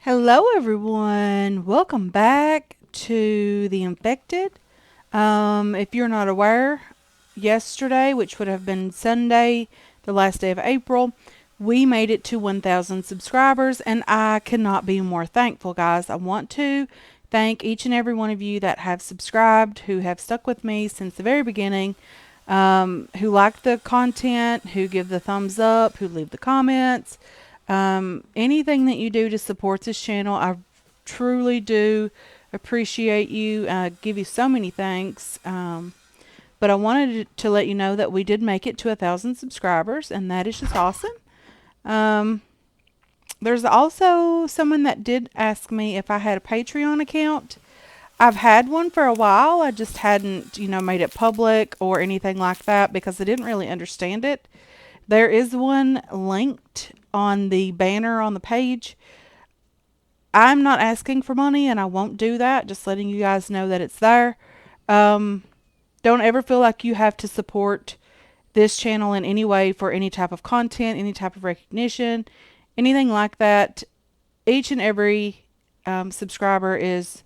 Hello, everyone. Welcome back to The Infected. If you're not aware, yesterday, which would have been Sunday, the last day of April, we made it to 1,000 subscribers, and I cannot be more thankful, guys. I want to thank each and every one of you that have subscribed, who have stuck with me since the very beginning, who like the content, who give the thumbs up, who leave the comments. Anything that you do to support this channel, I truly do appreciate you. I give you so many thanks. But I wanted to let you know that we did make it to 1,000 subscribers, and that is just awesome. Um, there's also someone that did ask me if I had a Patreon account. I've had one for a while. I just hadn't, made it public or anything like that because I didn't really understand it. There is one linked on the banner on the page. I'm not asking for money and I won't do that. Just letting you guys know that it's there. Um, don't ever feel like you have to support this channel in any way for any type of content, any type of recognition, anything like that. Each and every subscriber is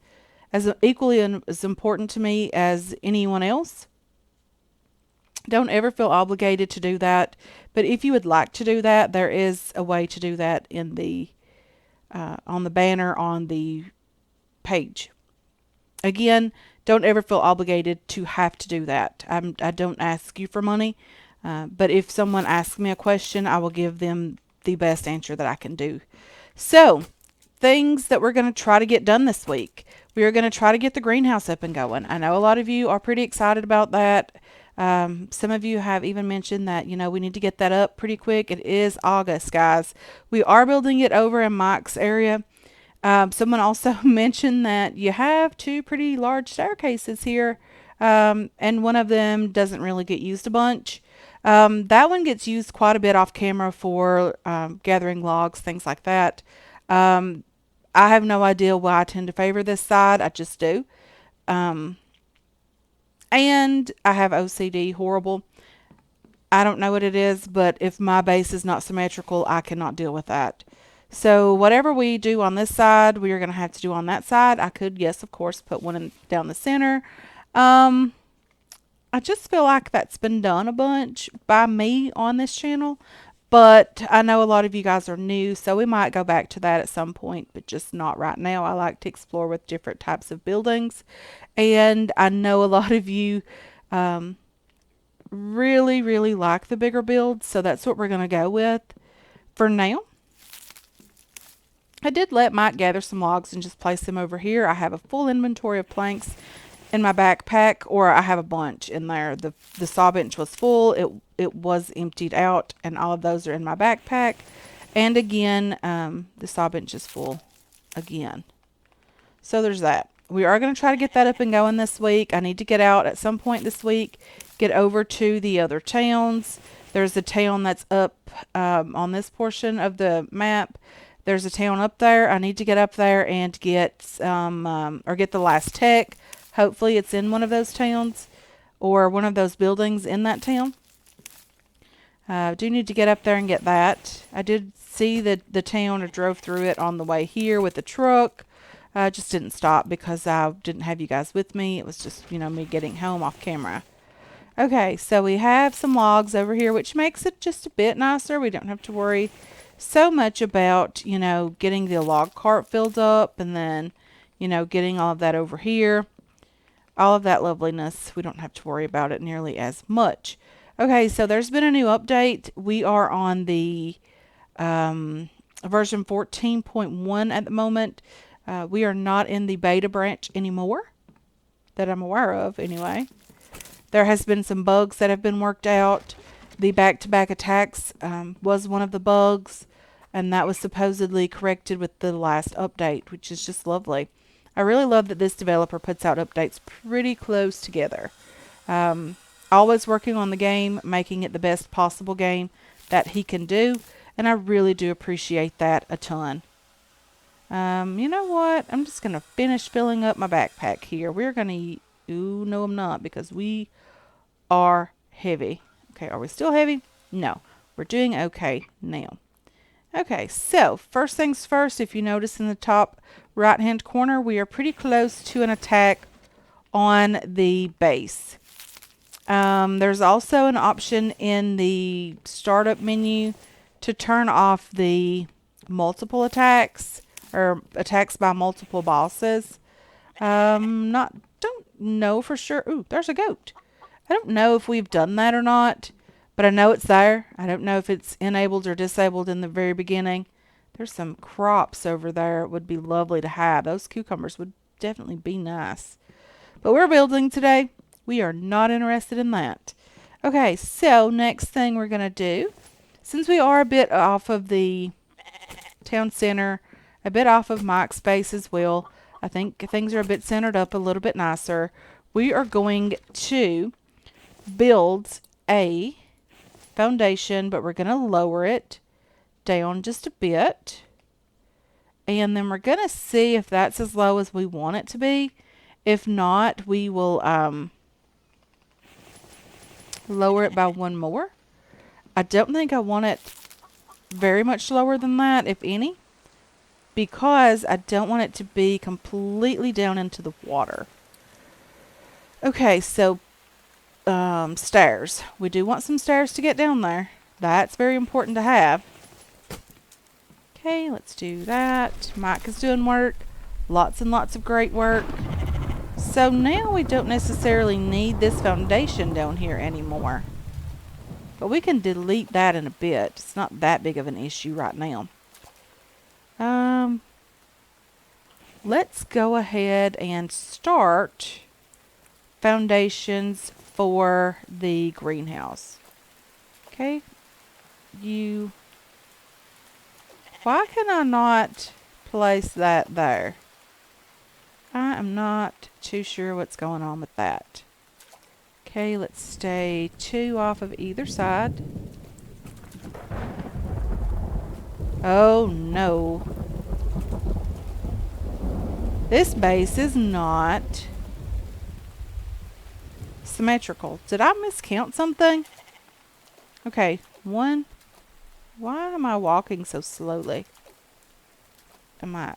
as equally as important to me as anyone else. Don't ever feel obligated to do that. But if you would like to do that, there is a way to do that in the on the banner on the page. Again, don't ever feel obligated to have to do that. I don't ask you for money, but if someone asks me a question, I will give them the best answer that I can do. So, things that we're going to try to get done this week. We are going to try to get the greenhouse up and going. I know a lot of you are pretty excited about that. Some of you have even mentioned that, we need to get that up pretty quick. It is August, guys. We are building it over in Mike's area. Someone also mentioned that you have two pretty large staircases here, and one of them doesn't really get used a bunch. That one gets used quite a bit off camera for gathering logs, things like that. I have no idea why I tend to favor this side. I just do. And I have OCD, horrible. I don't know what it is, but if my base is not symmetrical, I cannot deal with that. So whatever we do on this side, we are going to have to do on that side. I could, yes, of course, put one down the center. I just feel like that's been done a bunch by me on this channel. But I know a lot of you guys are new, so we might go back to that at some point, but just not right now. I like to explore with different types of buildings. And I know a lot of you really, really like the bigger builds, so that's what we're going to go with for now. I did let Mike gather some logs and just place them over here. I have a full inventory of planks in my backpack, or I have a bunch in there. The saw bench was full. It was emptied out, and all of those are in my backpack. And again, the saw bench is full again. So there's that. We are going to try to get that up and going this week. I need to get out at some point this week, get over to the other towns. There's a town that's up on this portion of the map. There's a town up there. I need to get up there and get some, or get the last tech. Hopefully it's in one of those towns or one of those buildings in that town. I do need to get up there and get that. I did see the town. I drove through it on the way here with the truck. I just didn't stop because I didn't have you guys with me. It was just, me getting home off camera. Okay, so we have some logs over here, which makes it just a bit nicer. We don't have to worry so much about, getting the log cart filled up and then, getting all of that over here. All of that loveliness. We don't have to worry about it nearly as much. Okay, so there's been a new update. We are on the version 14.1 at the moment. We are not in the beta branch anymore, that I'm aware of anyway. There has been some bugs that have been worked out. The back-to-back attacks was one of the bugs, and that was supposedly corrected with the last update, which is just lovely. I really love that this developer puts out updates pretty close together. Always working on the game, making it the best possible game that he can do, and I really do appreciate that a ton. You know what? I'm just going to finish filling up my backpack here. We're going to... Ooh, no, I'm not, because we are heavy. Okay, are we still heavy? No. We're doing okay now. Okay, so first things first, if you notice in the top right hand corner, we are pretty close to an attack on the base. There's also an option in the startup menu to turn off the multiple attacks or attacks by multiple bosses. Not don't know for sure. Ooh, there's a goat. I don't know if we've done that or not, but I know it's there. I don't know if it's enabled or disabled in the very beginning. There's some crops over there. It would be lovely to have. Those cucumbers would definitely be nice. But we're building today. We are not interested in that. Okay, so next thing we're going to do, since we are a bit off of the town center, a bit off of Mike's space as well, I think things are a bit centered up a little bit nicer. We are going to build a foundation, but we're going to lower it down just a bit. And then we're going to see if that's as low as we want it to be. If not, we will lower it by one more. I don't think I want it very much lower than that, if any, because I don't want it to be completely down into the water. Okay, so stairs. We do want some stairs to get down there. That's very important to have. Okay, let's do that. Mike is doing work. Lots and lots of great work. So now we don't necessarily need this foundation down here anymore. But we can delete that in a bit. It's not that big of an issue right now. Let's go ahead and start foundations for the greenhouse. Okay. Why can I not place that there? I am not too sure what's going on with that. Okay, let's stay 2 off of either side. Oh no. This base is not symmetrical. Did I miscount something? Okay, 1. Why am I walking so slowly? I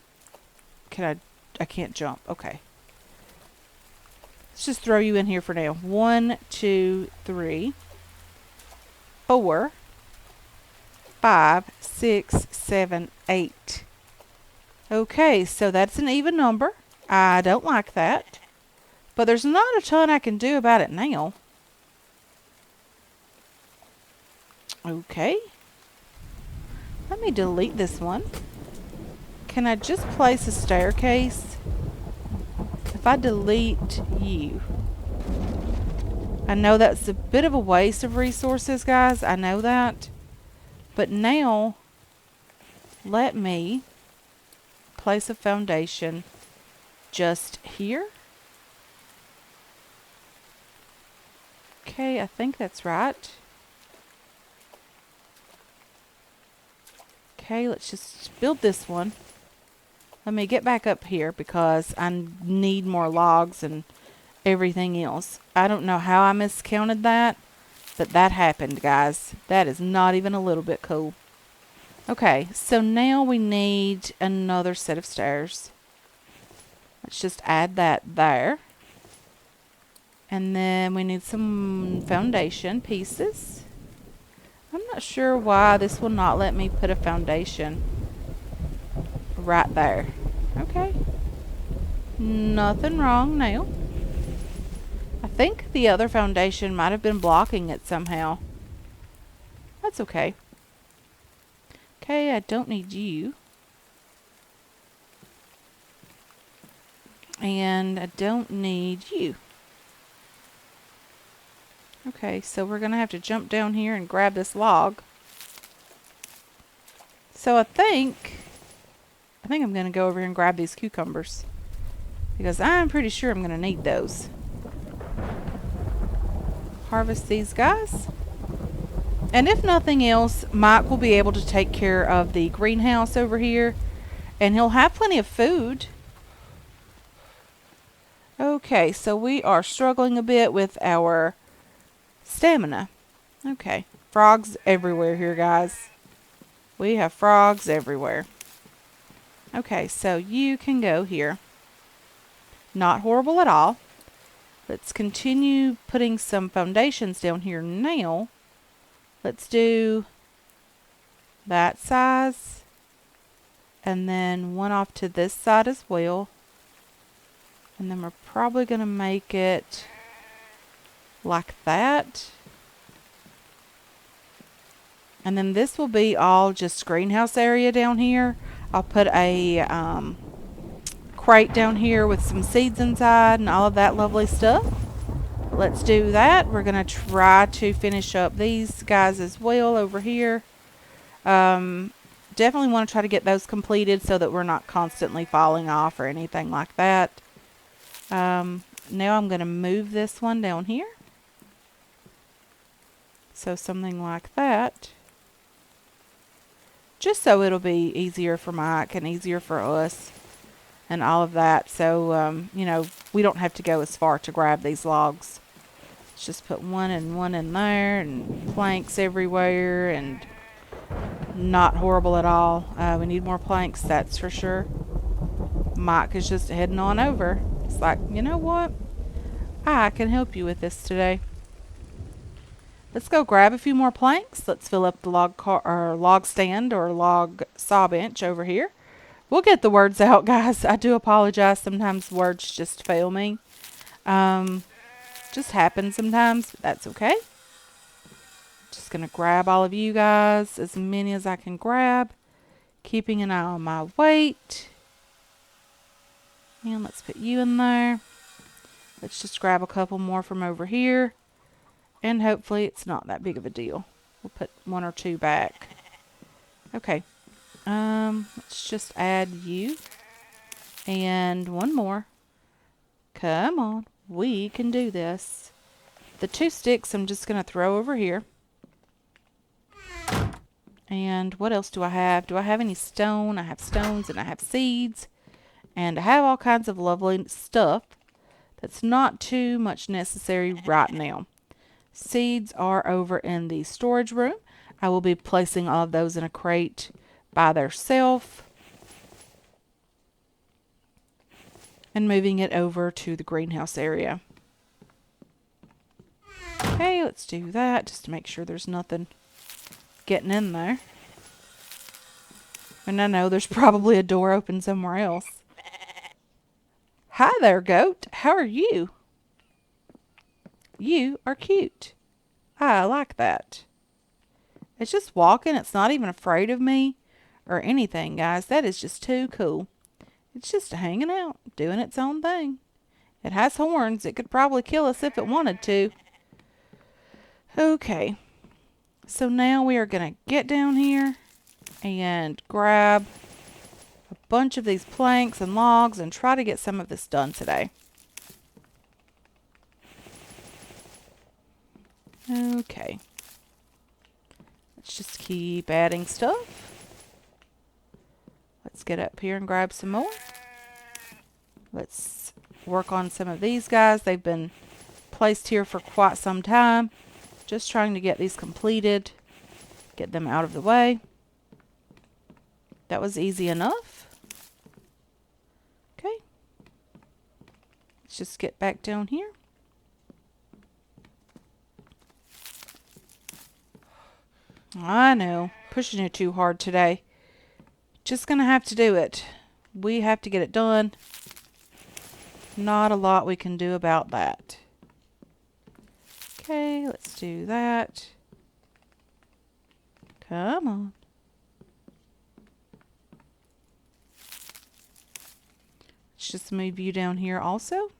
can't jump. Okay. Let's just throw you in here for now. 1, 2, 3, 4, 5, 6, 7, 8. Okay, so that's an even number. I don't like that. But there's not a ton I can do about it now. Okay. Let me delete this one. Can I just place a staircase? If I delete you. I know that's a bit of a waste of resources, guys. I know that. But now, let me place a foundation just here. Okay, I think that's right. Okay, let's just build this one. Let me get back up here because I need more logs and everything else. I don't know how I miscounted that, but that happened, guys. That is not even a little bit cool. Okay, so now we need another set of stairs. Let's just add that there. And then we need some foundation pieces. I'm not sure why this will not let me put a foundation right there. Okay. Nothing wrong now. I think the other foundation might have been blocking it somehow. That's okay. Okay, I don't need you. And I don't need you. Okay, so we're going to have to jump down here and grab this log. So I think I'm going to go over here and grab these cucumbers. Because I'm pretty sure I'm going to need those. Harvest these guys. And if nothing else, Mike will be able to take care of the greenhouse over here. And he'll have plenty of food. Okay, so we are struggling a bit with our stamina. Okay. Frogs everywhere here, guys. We have frogs everywhere. Okay, so you can go here. Not horrible at all. Let's continue putting some foundations down here now. Let's do that size. And then one off to this side as well. And then we're probably going to make it like that. And then this will be all just greenhouse area down here. I'll put a crate down here with some seeds inside and all of that lovely stuff. Let's do that. We're going to try to finish up these guys as well over here. Definitely want to try to get those completed so that we're not constantly falling off or anything like that. Now I'm going to move this one down here. So something like that. Just so it'll be easier for Mike and easier for us and all of that. So, you know, we don't have to go as far to grab these logs. Let's just put one in there and planks everywhere and not horrible at all. We need more planks, that's for sure. Mike is just heading on over. It's like, you know what? I can help you with this today. Let's go grab a few more planks. Let's fill up the log stand or log saw bench over here. We'll get the words out, guys. I do apologize. Sometimes words just fail me. Just happens sometimes, but that's okay. Just going to grab all of you guys, as many as I can grab. Keeping an eye on my weight. And let's put you in there. Let's just grab a couple more from over here. And hopefully it's not that big of a deal. We'll put one or two back. Okay. Let's just add you. And one more. Come on. We can do this. The 2 sticks I'm just going to throw over here. And what else do I have? Do I have any stone? I have stones and I have seeds. And I have all kinds of lovely stuff that's not too much necessary right now. Seeds are over in the storage room. I will be placing all of those in a crate by themselves and moving it over to the greenhouse area. Okay, let's do that just to make sure there's nothing getting in there. And I know there's probably a door open somewhere else. Hi there, goat. How are you? You are cute. I like that. It's just walking. It's not even afraid of me or anything, guys. That is just too cool. It's just hanging out, doing its own thing. It has horns. It could probably kill us if it wanted to. Okay. So now we are going to get down here and grab a bunch of these planks and logs and try to get some of this done today. Okay. Let's just keep adding stuff. Let's get up here and grab some more. Let's work on some of these guys. They've been placed here for quite some time. Just trying to get these completed. Get them out of the way. That was easy enough. Okay. Let's just get back down here. I know, pushing it too hard today. Just gonna have to do it. We have to get it done. Not a lot we can do about that. Okay, let's do that. Come on. Let's just move you down here also,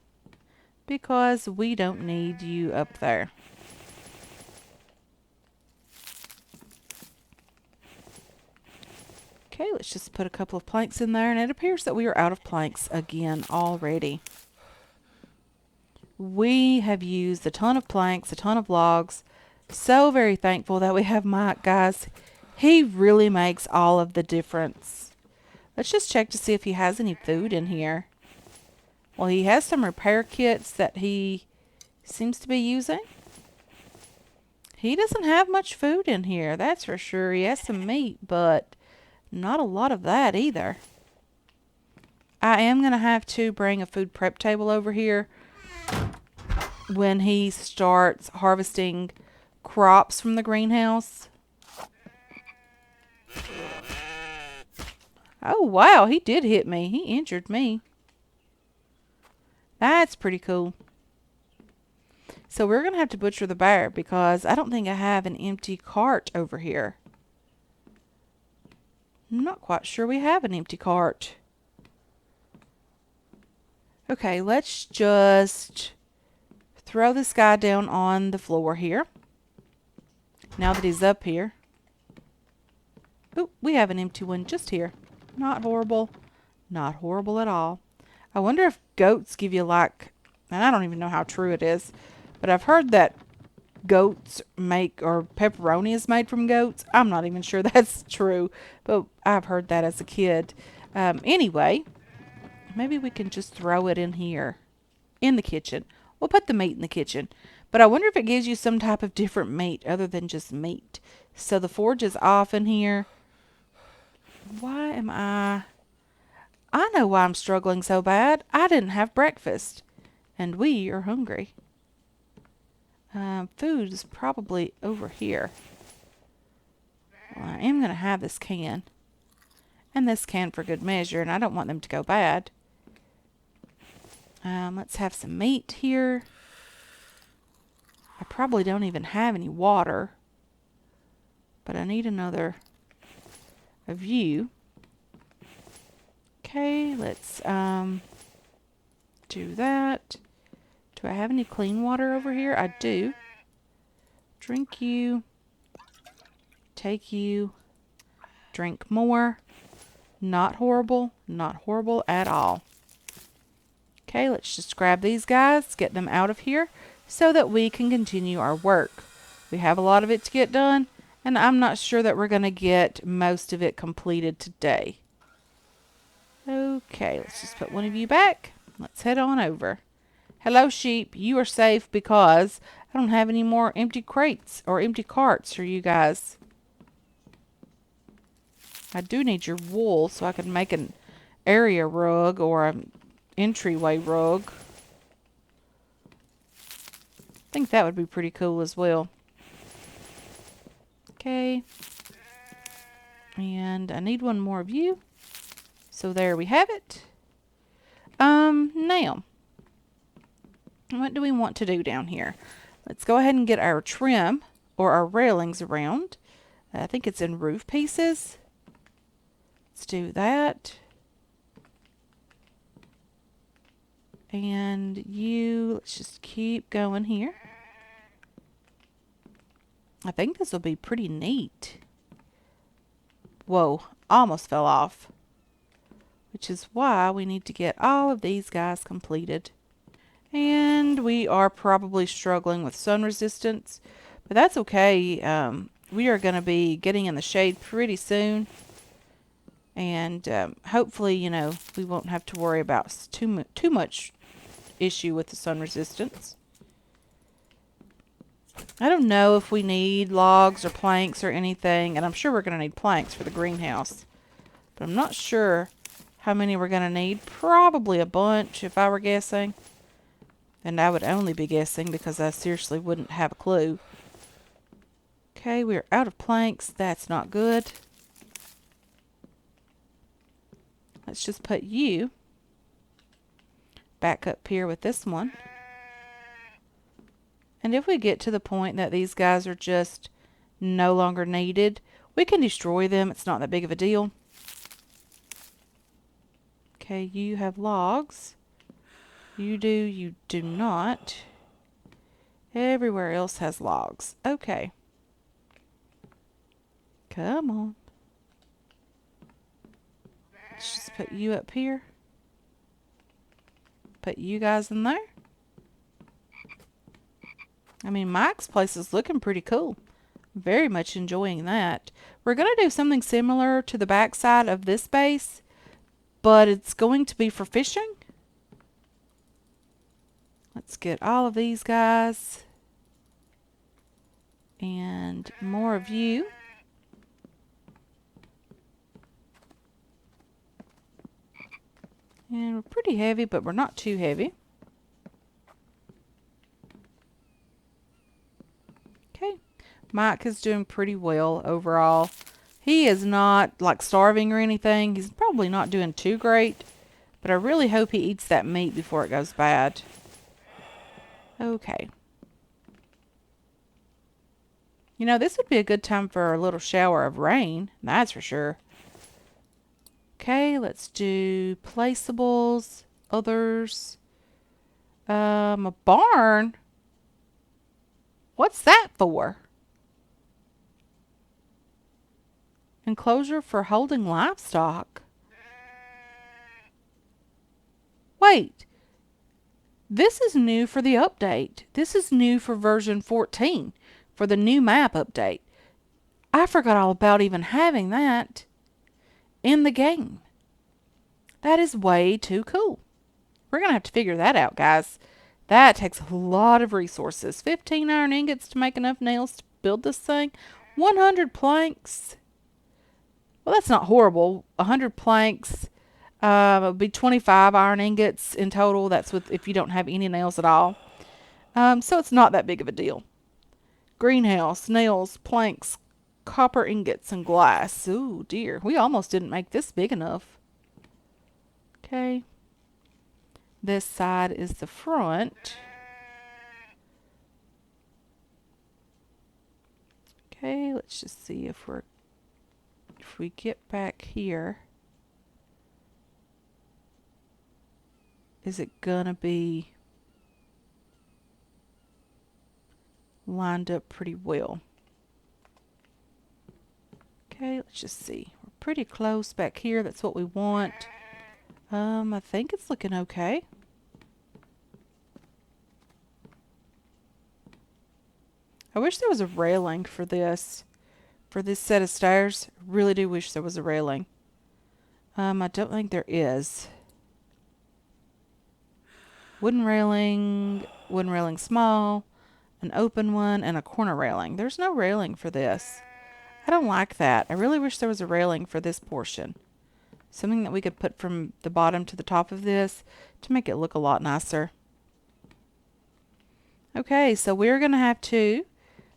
because we don't need you up there. Okay, let's just put a couple of planks in there, and it appears that we are out of planks again already. We have used a ton of planks, a ton of logs. So very thankful that we have Mike, guys. He really makes all of the difference. Let's just check to see if he has any food in here. Well, he has some repair kits that he seems to be using. He doesn't have much food in here, that's for sure. He has some meat, but not a lot of that either. I am going to have to bring a food prep table over here when he starts harvesting crops from the greenhouse. Oh, wow, he did hit me. He injured me. That's pretty cool. So we're going to have to butcher the bear because I don't think I have an empty cart over here. I'm not quite sure we have an empty cart. Okay, let's just throw this guy down on the floor here. Now that he's up here. Oh, we have an empty one just here. Not horrible. Not horrible at all. I wonder if goats give you like, and I don't even know how true it is, but I've heard that goats make, or pepperoni is made from goats. I'm not even sure that's true, but I've heard that as a kid. Anyway, maybe we can just throw it in here, in the kitchen. We'll put the meat in the kitchen. But I wonder if it gives you some type of different meat other than just meat. So the forge is off in here. Why am I know why I'm struggling so bad. I didn't have breakfast. And we are hungry. Food is probably over here. Well, I am going to have this can. And this can for good measure. And I don't want them to go bad. Let's have some meat here. I probably don't even have any water. But I need another of you. Okay, let's do that. Do I have any clean water over here? I do. Drink you. Take you. Drink more. Not horrible. Not horrible at all. Okay, let's just grab these guys, get them out of here so that we can continue our work. We have a lot of it to get done, and I'm not sure that we're going to get most of it completed today. Okay, let's just put one of you back. Let's head on over. Hello, sheep. You are safe because I don't have any more empty crates or empty carts for you guys. I do need your wool so I can make an area rug or an entryway rug. I think that would be pretty cool as well. Okay. And I need one more of you. So there we have it. Now, what do we want to do down here? Let's go ahead and get our trim or our railings around. I think it's in roof pieces. Let's do that. And you, let's just keep going here. I think this will be pretty neat. Whoa, almost fell off. Which is why we need to get all of these guys completed. And we are probably struggling with sun resistance, but that's okay. We are going to be getting in the shade pretty soon. And hopefully, you know, we won't have to worry about too much issue with the sun resistance. I don't know if we need logs or planks or anything, and I'm sure we're going to need planks for the greenhouse. But I'm not sure how many we're going to need. Probably a bunch if I were guessing. And I would only be guessing because I seriously wouldn't have a clue. Okay, we're out of planks. That's not good. Let's just put you back up here with this one. And if we get to the point that these guys are just no longer needed, we can destroy them. It's not that big of a deal. Okay, you have logs. You do not. Everywhere else has logs. Okay. Come on. Let's just put you up here. Put you guys in there. I mean, Mike's place is looking pretty cool. Very much enjoying that. We're going to do something similar to the back side of this base, but it's going to be for fishing. Let's get all of these guys And more of you. And we're pretty heavy, but we're not too heavy. Okay. Mike is doing pretty well overall. He is not like starving or anything. He's probably not doing too great. But I really hope he eats that meat before it goes bad. Okay. You know, this would be a good time for a little shower of rain. That's for sure. Okay, let's do placeables. Others. A barn? What's that for? Enclosure for holding livestock. Wait. This is new for the update. This is new for version 14. For the new map update. I forgot all about even having that in the game. That is way too cool. We're going to have to figure that out, guys. That takes a lot of resources. 15 iron ingots to make enough nails to build this thing. 100 planks. Well, that's not horrible. 100 planks would be 25 iron ingots in total. That's with if you don't have any nails at all. So it's not that big of a deal. Greenhouse, nails, planks, copper ingots, and glass. Ooh, dear. We almost didn't make this big enough. Okay. This side is the front. Okay, let's just see if we get back here. Is it gonna be lined up pretty well? Okay, let's just see. We're pretty close back here. That's what we want. I think it's looking okay. I wish there was a railing for this set of stairs. I really do wish there was a railing. I don't think there is. Wooden railing small, an open one, and a corner railing. There's no railing for this. I don't like that. I really wish there was a railing for this portion. Something that we could put from the bottom to the top of this to make it look a lot nicer. Okay, so we're going to have to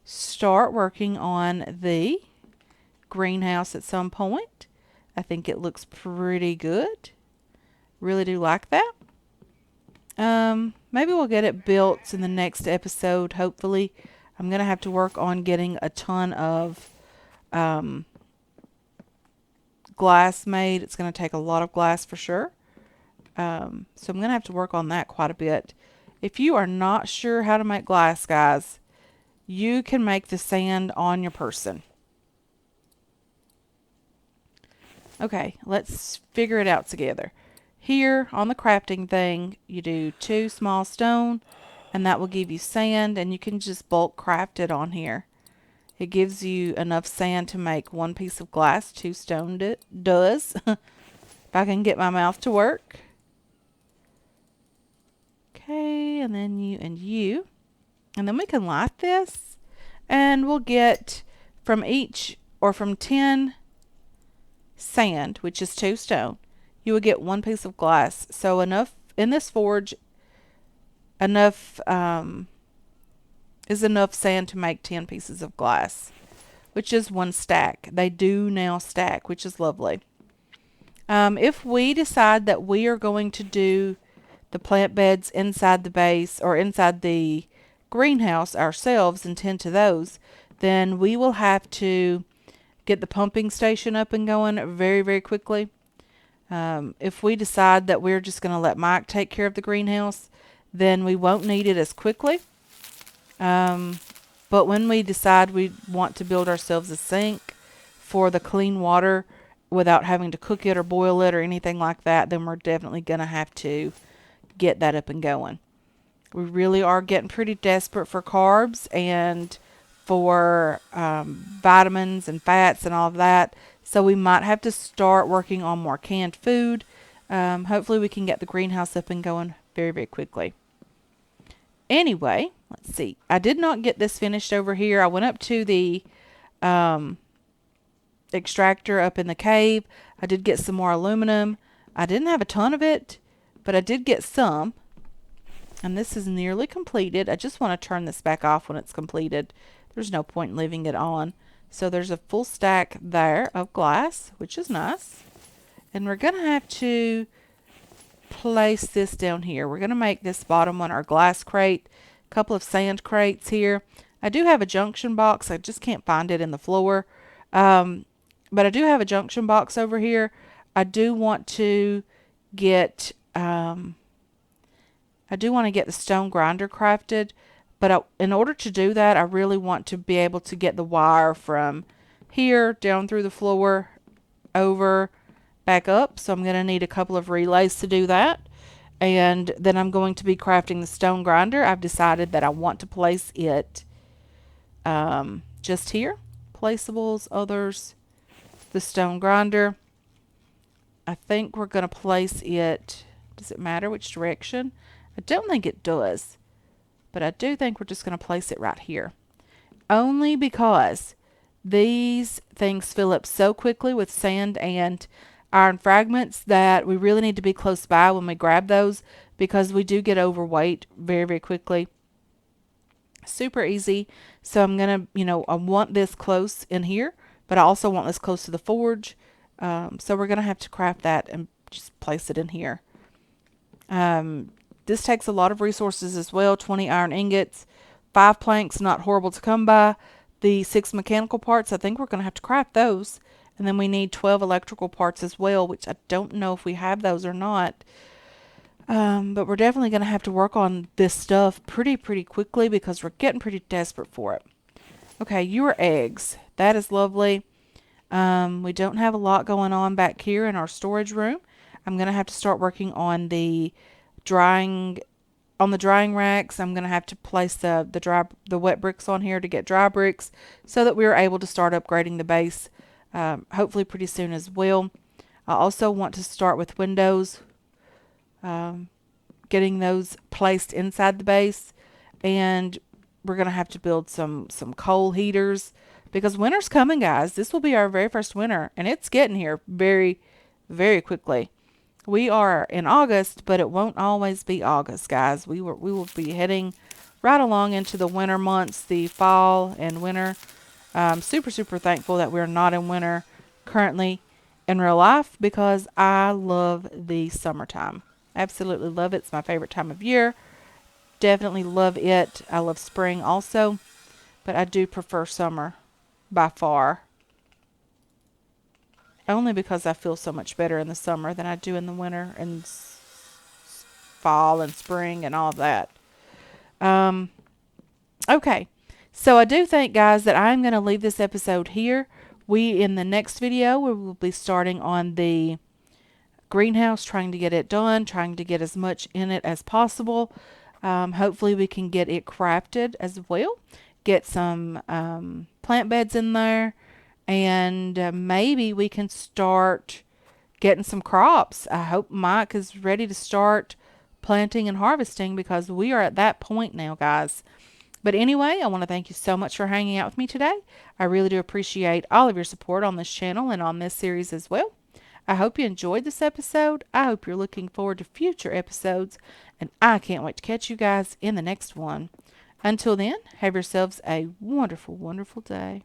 start working on the greenhouse at some point. I think it looks pretty good. Really do like that. Maybe we'll get it built in the next episode, hopefully. I'm going to have to work on getting a ton of glass made. It's going to take a lot of glass for sure. So I'm going to have to work on that quite a bit. If you are not sure how to make glass, guys, you can make the sand on your person. Okay, let's figure it out together. Here on the crafting thing, you do 2 small stone, and that will give you sand, and you can just bulk craft it on here. It gives you enough sand to make 1 piece of glass. 2 stone does. If I can get my mouth to work. Okay, and then you and you. And then we can light this, and we'll get from each, or from 10 sand, which is 2 stone, you will get 1 piece of glass. So enough in this forge, enough is enough sand to make 10 pieces of glass, which is 1 stack. They do now stack, which is lovely. If we decide that we are going to do the plant beds inside the base or inside the greenhouse ourselves and tend to those, then we will have to get the pumping station up and going very, very quickly. If we decide that we're just going to let Mike take care of the greenhouse, then we won't need it as quickly. But when we decide we want to build ourselves a sink for the clean water without having to cook it or boil it or anything like that, then we're definitely going to have to get that up and going. We really are getting pretty desperate for carbs and for vitamins and fats and all of that. So we might have to start working on more canned food. Hopefully we can get the greenhouse up and going very, very quickly. Anyway, let's see. I did not get this finished over here. I went up to the extractor up in the cave. I did get some more aluminum. I didn't have a ton of it, but I did get some. And this is nearly completed. I just want to turn this back off when it's completed. There's no point in leaving it on. So there's a full stack there of glass, which is nice. And we're going to have to place this down here. We're going to make this bottom one our glass crate. A couple of sand crates here. I do have a junction box. I just can't find it in the floor. But I do have a junction box over here. I do want to get the stone grinder crafted. But in order to do that, I really want to be able to get the wire from here down through the floor over back up. So I'm going to need a couple of relays to do that. And then I'm going to be crafting the stone grinder. I've decided that I want to place it just here. Placeables, others, the stone grinder. I think we're going to place it, does it matter which direction? I don't think it does, but I do think we're just going to place it right here. Only because these things fill up so quickly with sand and iron fragments that we really need to be close by when we grab those, because we do get overweight very, very quickly. Super easy. So I'm going to, I want this close in here, but I also want this close to the forge. So we're going to have to craft that and just place it in here. This takes a lot of resources as well. 20 iron ingots, 5 planks, not horrible to come by. The 6 mechanical parts, I think we're going to have to craft those. And then we need 12 electrical parts as well, which I don't know if we have those or not. But we're definitely going to have to work on this stuff pretty quickly because we're getting pretty desperate for it. Okay, your eggs. That is lovely. We don't have a lot going on back here in our storage room. I'm going to have to start working on the drying racks. I'm going to have to place the wet bricks on here to get dry bricks so that we're able to start upgrading the base hopefully pretty soon as well. I also want to start with windows, getting those placed inside the base, and we're going to have to build some coal heaters because winter's coming, guys. This will be our very first winter, and it's getting here very, very quickly. We are in August, but it won't always be August, guys. We will be heading right along into the winter months, the fall and winter. Super thankful that we're not in winter currently in real life because I love the summertime. Absolutely love it. It's my favorite time of year. Definitely love it. I love spring also, but I do prefer summer by far. Only because I feel so much better in the summer than I do in the winter and fall and spring and all of that. Okay. So I do think, guys, that I'm going to leave this episode here. In the next video, we will be starting on the greenhouse, trying to get it done, trying to get as much in it as possible. Hopefully we can get it crafted as well. Get some plant beds in there. And maybe we can start getting some crops. I hope Mike is ready to start planting and harvesting because we are at that point now, guys. But anyway, I want to thank you so much for hanging out with me today. I really do appreciate all of your support on this channel and on this series as well. I hope you enjoyed this episode. I hope you're looking forward to future episodes. And I can't wait to catch you guys in the next one. Until then, have yourselves a wonderful, wonderful day.